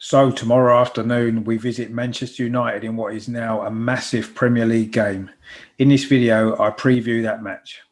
So tomorrow afternoon, we visit Manchester United in what is now a massive Premier League game. In this video, I preview that match.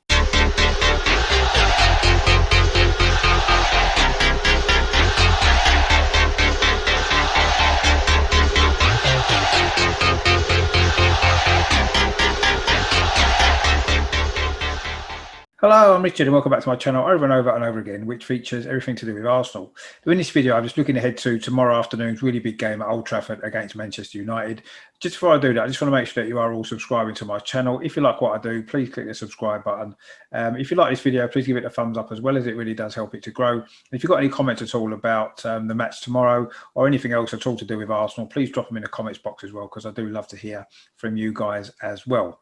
Hello, I'm Richard and welcome back to my channel over and over and over again, which features everything to do with Arsenal. In this video, I'm just looking ahead to tomorrow afternoon's really big game at Old Trafford against Manchester United. Just before I do that, I just want to make sure that you are all subscribing to my channel. If you like what I do, please click the subscribe button. If you like this video, please give it a thumbs up as well, as it really does help it to grow. And if you've got any comments at all about the match tomorrow or anything else at all to do with Arsenal, please drop them in the comments box as well, because I do love to hear from you guys as well.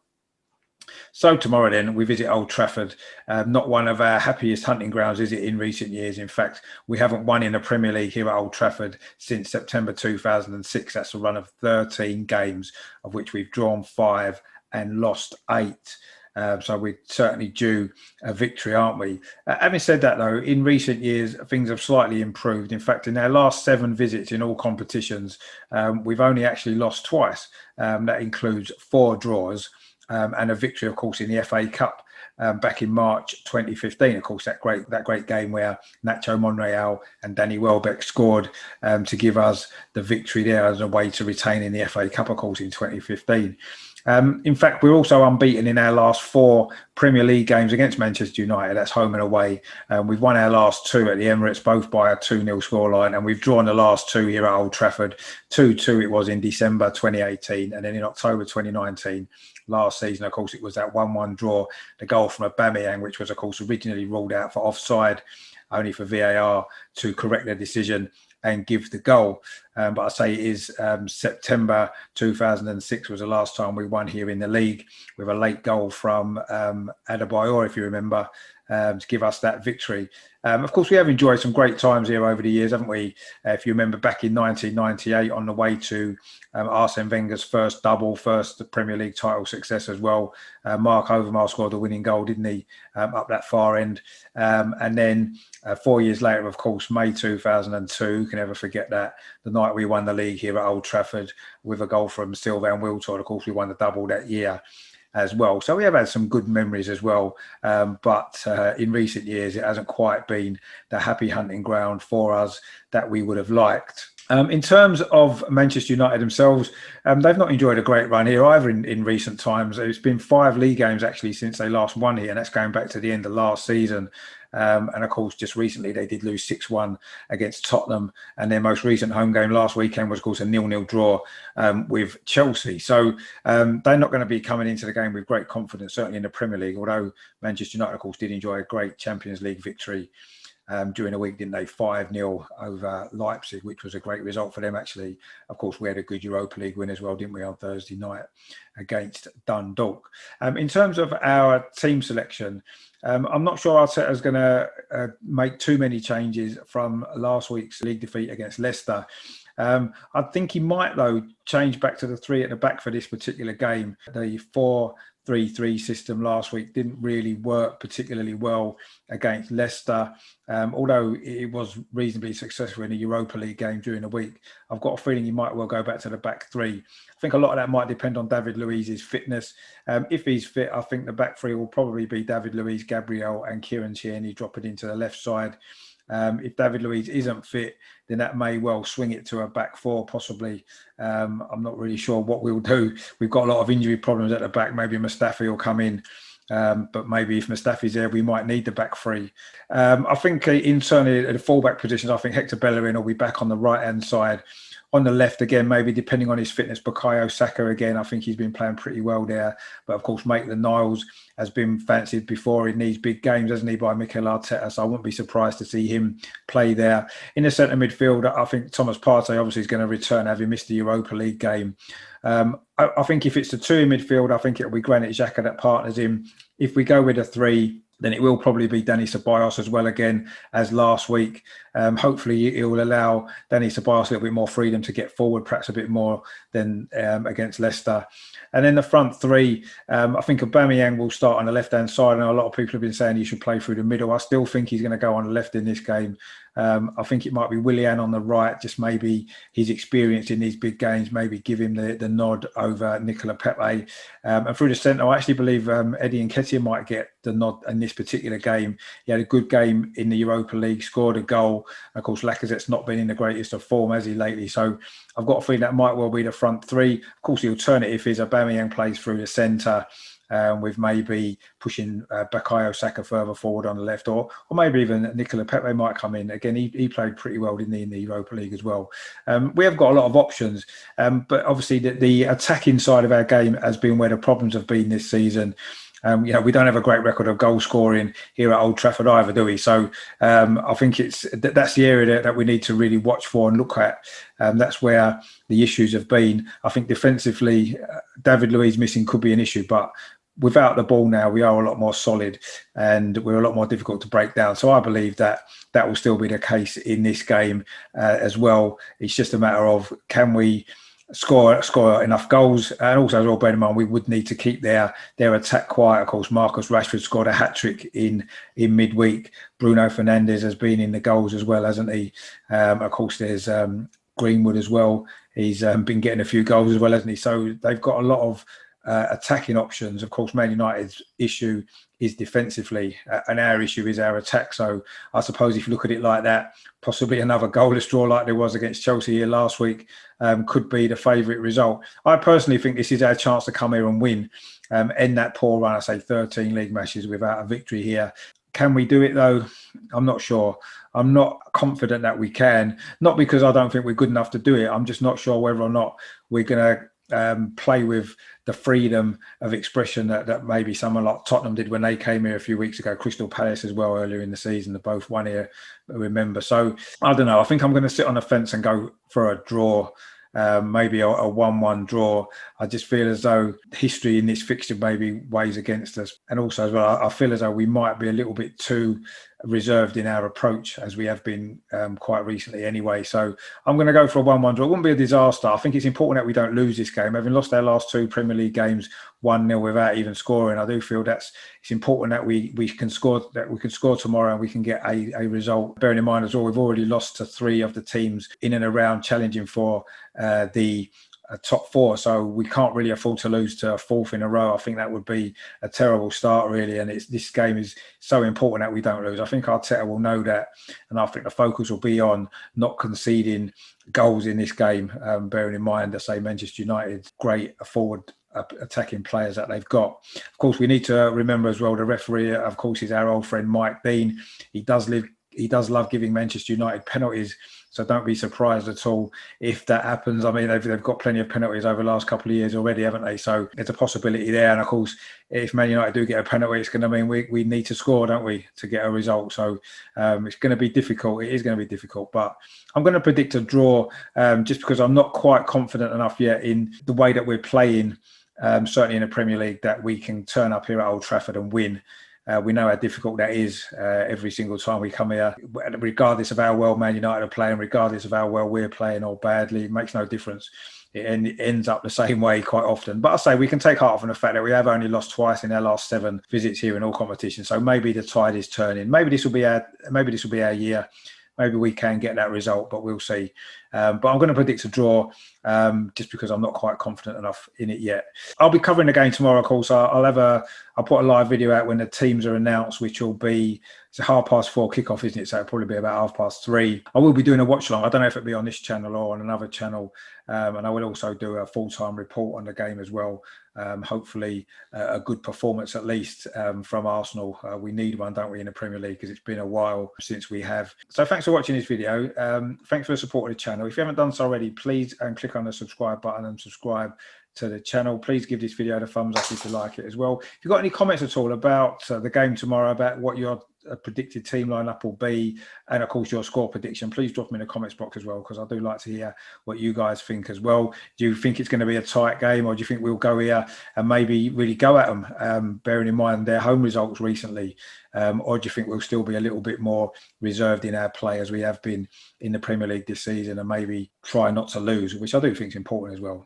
So tomorrow then, we visit Old Trafford. Not one of our happiest hunting grounds, is it, in recent years? In fact, we haven't won in the Premier League here at Old Trafford since September 2006. That's a run of 13 games, of which we've drawn 5 and lost 8. So we're certainly due a victory, aren't we? Having said that, though, in recent years, things have slightly improved. In fact, in our last 7 visits in all competitions, we've only actually lost twice. That includes 4 draws. And a victory, of course, in the FA Cup back in March 2015. Of course, that great game where Nacho Monreal and Danny Welbeck scored to give us the victory there as a way to retain in the FA Cup, of course, in 2015. In fact, we're also unbeaten in our last 4 Premier League games against Manchester United. That's home and away. We've won our last 2 at the Emirates, both by a 2-0 scoreline, and we've drawn the last 2 here at Old Trafford. 2-2 it was in December 2018, and then in October 2019. Last season, of course, it was that 1-1 draw, the goal from Aubameyang, which was, of course, originally ruled out for offside, only for VAR to correct their decision and give the goal. But I say it is September 2006 was the last time we won here in the league, with a late goal from Adebayor, if you remember, to give us that victory. Of course, we have enjoyed some great times here over the years, haven't we? If you remember back in 1998, on the way to Arsene Wenger's first Premier League title success as well. Mark Overmars scored the winning goal, didn't he, up that far end? And then 4 years later, of course, May 2002, can never forget that, the night we won the league here at Old Trafford with a goal from Silva and Wiltord. Of course, we won the double that year as well. So we have had some good memories as well. But in recent years, it hasn't quite been the happy hunting ground for us that we would have liked. In terms of Manchester United themselves, they've not enjoyed a great run here either in recent times. It's been 5 league games actually since they last won here, and that's going back to the end of last season. And of course, just recently they did lose 6-1 against Tottenham, and their most recent home game last weekend was, of course, a 0-0 draw with Chelsea. So they're not going to be coming into the game with great confidence, certainly in the Premier League, although Manchester United, of course, did enjoy a great Champions League victory during the week, didn't they? 5-0 over Leipzig, which was a great result for them, actually. Of course, we had a good Europa League win as well, didn't we, on Thursday night against Dundalk. In terms of our team selection, I'm not sure Arteta's going to make too many changes from last week's league defeat against Leicester. I think he might, though, change back to the 3 at the back for this particular game. The 4-3-3 system last week didn't really work particularly well against Leicester, although it was reasonably successful in a Europa League game during the week. I've got a feeling he might well go back to the back 3. I think a lot of that might depend on David Luiz's fitness. If he's fit, I think the back 3 will probably be David Luiz, Gabriel and Kieran Tierney dropping into the left side. If David Luiz isn't fit, then that may well swing it to a back 4, possibly. I'm not really sure what we'll do. We've got a lot of injury problems at the back. Maybe Mustafi will come in. But maybe if Mustafi's there, we might need the back 3. I think internally at the fullback positions, I think Hector Bellerin will be back on the right-hand side. On the left, again, maybe depending on his fitness, Bukayo Saka again. I think he's been playing pretty well there. But of course, Maitland-Niles has been fancied before in these big games, hasn't he, by Mikel Arteta? So I wouldn't be surprised to see him play there. In the centre midfield, I think Thomas Partey obviously is going to return, having missed the Europa League game. I think if it's the 2 in midfield, I think it'll be Granit Xhaka that partners him. If we go with a 3, then it will probably be Dani Ceballos as well, again, as last week. Hopefully, it will allow Dani Ceballos a little bit more freedom to get forward, perhaps a bit more than against Leicester. And then the front 3, I think Aubameyang will start on the left-hand side. And a lot of people have been saying he should play through the middle. I still think he's going to go on the left in this game. I think it might be Willian on the right, just maybe his experience in these big games, maybe give him the nod over Nicola Pepe. And through the centre, I actually believe Eddie Nketiah might get the nod in this particular game. He had a good game in the Europa League, scored a goal. Of course, Lacazette's not been in the greatest of form, has he, lately? So I've got a feeling that might well be the front three. Of course, the alternative is Aubameyang plays through the centre, with maybe pushing Bukayo Saka further forward on the left, or maybe even Nicola Pepe might come in. Again, he played pretty well, didn't he, in the Europa League as well. We have got a lot of options, but obviously the attacking side of our game has been where the problems have been this season. We don't have a great record of goal scoring here at Old Trafford either, do we? So I think that's the area that we need to really watch for and look at. That's where the issues have been. I think defensively, David Luiz missing could be an issue, but without the ball now, we are a lot more solid and we're a lot more difficult to break down. So I believe that will still be the case in this game as well. It's just a matter of, can we score enough goals? And also, as well, bear in mind, we would need to keep their attack quiet. Of course, Marcus Rashford scored a hat-trick in midweek. Bruno Fernandes has been in the goals as well, hasn't he? Of course, there's Greenwood as well. He's been getting a few goals as well, hasn't he? So they've got a lot of attacking options. Of course, Man United's issue is defensively, and our issue is our attack. So I suppose if you look at it like that, possibly another goalless draw like there was against Chelsea here last week could be the favourite result. I personally think this is our chance to come here and win, end that poor run. I say 13 league matches without a victory here. Can we do it though? I'm not sure. I'm not confident that we can. Not because I don't think we're good enough to do it. I'm just not sure whether or not we're going to play with the freedom of expression that maybe someone like Tottenham did when they came here a few weeks ago. Crystal Palace as well earlier in the season. They both won here, remember. So I don't know. I think I'm going to sit on the fence and go for a draw. Maybe a 1-1 draw. I just feel as though history in this fixture maybe weighs against us. And also as well, I feel as though we might be a little bit too reserved in our approach, as we have been quite recently anyway. So I'm going to go for a 1-1 draw. It wouldn't be a disaster. I think it's important that we don't lose this game. Having lost our last two Premier League games 1-0 without even scoring, I do feel it's important that we can score tomorrow and we can get a result. Bearing in mind as well, we've already lost to 3 of the teams in and around challenging for the top 4, so we can't really afford to lose to a 4th in a row. I think that would be a terrible start, really, and this game is so important that we don't lose. I think Arteta will know that, and I think the focus will be on not conceding goals in this game, bearing in mind, I say, Manchester United, great forward attacking players that they've got. Of course, we need to remember as well, the referee, of course, is our old friend Mike Dean. He does love giving Manchester United penalties, so don't be surprised at all if that happens. I mean, they've got plenty of penalties over the last couple of years already, haven't they? So there's a possibility there. And of course, if Man United do get a penalty, it's going to mean we need to score, don't we, to get a result. So it's going to be difficult. It is going to be difficult. But I'm going to predict a draw just because I'm not quite confident enough yet in the way that we're playing, certainly in the Premier League, that we can turn up here at Old Trafford and win. We know how difficult that is every single time we come here, regardless of how well Man United are playing, regardless of how well we're playing or badly. It makes no difference. It ends up the same way quite often. But I say we can take heart from the fact that we have only lost twice in our last 7 visits here in all competitions. So maybe the tide is turning. Maybe this will be our year. Maybe we can get that result, but we'll see. But I'm going to predict a draw just because I'm not quite confident enough in it yet. I'll be covering the game tomorrow, of course. I'll put a live video out when the teams are announced, which will be, it's a 4:30 kickoff, isn't it? So it'll probably be about 3:30. I will be doing a watch along. I don't know if it'll be on this channel or on another channel. And I will also do a full-time report on the game as well. Hopefully a good performance at least from Arsenal. We need one, don't we, in the Premier League, because it's been a while since we have. So thanks for watching this video. Thanks for the support of the channel. If you haven't done so already, please click on the subscribe button and subscribe to the channel. Please give this video the thumbs up if you like it as well. If you've got any comments at all about the game tomorrow, about what your predicted team lineup will be, and of course your score prediction, please drop me in the comments box as well, because I do like to hear what you guys think as well. Do you think it's going to be a tight game, or do you think we'll go here and maybe really go at them, bearing in mind their home results recently, or do you think we'll still be a little bit more reserved in our play as we have been in the Premier League this season, and maybe try not to lose, which I do think is important as well.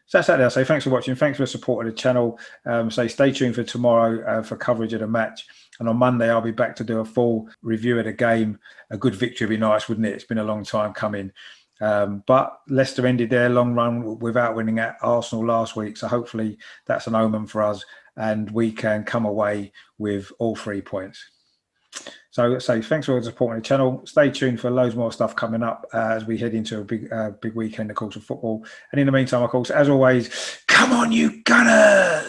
So that's that. I'll say thanks for watching. Thanks for supporting the channel. Stay tuned for tomorrow for coverage of the match. And on Monday, I'll be back to do a full review of the game. A good victory would be nice, wouldn't it? It's been a long time coming. But Leicester ended their long run without winning at Arsenal last week. So hopefully that's an omen for us and we can come away with all 3 points. So thanks for supporting the channel. Stay tuned for loads more stuff coming up as we head into a big weekend, of course, of football. And in the meantime, of course, as always, come on, you Gunners!